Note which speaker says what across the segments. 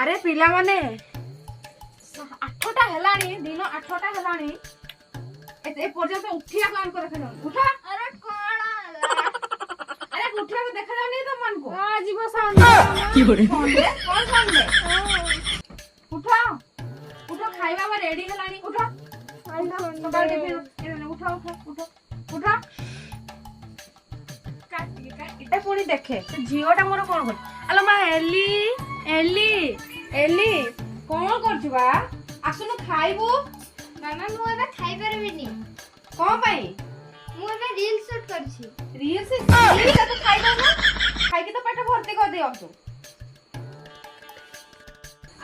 Speaker 1: আরে ପିଲାମାନେ 8ଟା ହେଲାଣି ଦିନ 8ଟା ହେଲାଣି ଏ ପର୍ଯ୍ୟନ୍ତ ଉଠିବାକୁ ଆମକୁ ଦେଖାଯାଉନି। ଉଠ
Speaker 2: अरे कौन
Speaker 1: ଆରେ ଉଠିବାକୁ ଦେଖାଯାଉନି ତମମାନଙ୍କୁ।
Speaker 2: जीव सन्डे
Speaker 1: ସଣ୍ଡେ କଣ ସଣ୍ଡେ? ଉଠ ଉଠ ଖାଇବା ବା ରେଡି ହେଲାଣି। ଉଠ ସକାଳ ଟିଫିନ ଉଠ ଉଠ ଉଠ ଉଠ ଏ ପୁଣି ଦେଖେ ସେ ଝିଅଟା ମୋର କଣ କରୁଛି। ଆଲୋ ମା ଏଲି ଏଲି ଏଲି କଣ କରୁଛୁ ବା? ଆସୁନୁ ଖାଇବୁ।
Speaker 2: मामा मु एबे खाइ परबिनी
Speaker 1: କଣ ପାଇଁ?
Speaker 2: मु एबे रील शूट करछि
Speaker 1: ରିଲ୍ସ ତୁ ଖାଇଦଉନୁ। ଖାଇକି ତ ପେଟ ଭର୍ତ୍ତି କରିଦିଅନ୍ତୁ।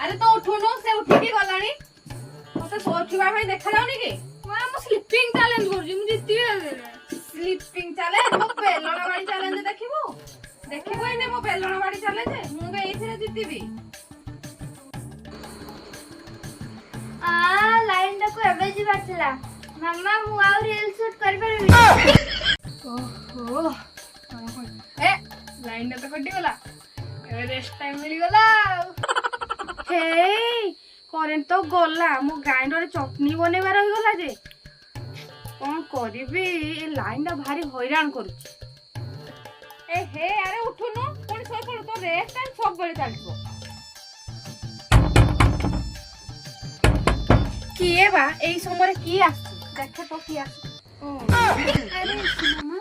Speaker 1: ଆରେ ତ ଉଠୁନୁ। ସେ ଉଠିକି ଗଲାଣି। ମତେ ଶୋଇଥିବା ପାଇଁ ଦେଖାଯାଉନି କି?
Speaker 2: ମୁଁ ସ୍ଲିପିଂ ଚ୍ୟାଲେଞ୍ଜ କରୁଛି ମୁଁ ଜିତିବି
Speaker 1: ସ୍ଲିପିଂ ଚ୍ୟାଲେଞ୍ଜ ମୋ ବେଲଣ ବାଡି ଚ୍ୟାଲେଞ୍ଜ ଦେଖିବୁ। ଦେଖିବୁ ଏଇନେ ମୋ ବେଲଣ ବାଡି ଚ୍ୟାଲେଞ୍ଜ। ମୁଁ ତ ଏଇଥିରେ ଜିତିବି।
Speaker 2: आ लाइन को एबे जिबार थिला मामा मु आउ रील शूट कर परबिनी
Speaker 1: ओहो ए लाइन तो कटी गला। ए रेस्ट टाइम मिली गला। हे करेंट तो गला। मो ग्राइंडर चटनी बनेबार होई गला जे कौन करिबी। ए लाइन टा भारी हैरान करूची। ए हे अरे उठुनु पुणी सोई पड़। तो रेस्ट टाइम सब बेले चलबो। किए बा एई समय की आसु देखे तो की आसु।
Speaker 2: अरे मामा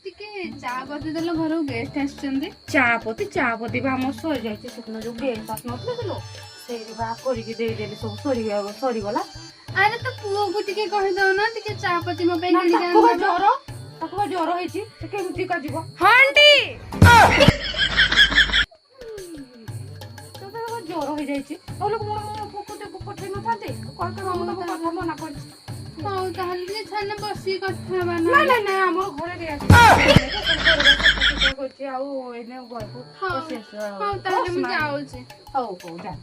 Speaker 2: टिके चा बदे देलो घर गेस्ट आछचंदी
Speaker 1: चापती बा हम सरी जाई सेदिन जो गेस्ट आस नथिलो सेरी बा करिकी देई देली सब सरी गला।
Speaker 2: अरे तो पुओ को टिके कहि दो ना टिके चा पति मो पे
Speaker 1: ना
Speaker 2: हेडी
Speaker 1: ताको बा ज्वर होईची से केमती का जीव
Speaker 2: हंटी
Speaker 1: तो ज्वर होई जाईची तो लोग मोर भूको ते पठै न थाते कह के हम तो कथा मना कर।
Speaker 2: हौ ताहले जे छाने बसी कथा बना
Speaker 1: ना ना ना हमर घरे रे आसी कोची आउ एने घर को
Speaker 2: हौ
Speaker 1: बसी
Speaker 2: हौ ताहले मु जाऊ छे
Speaker 1: हौ जा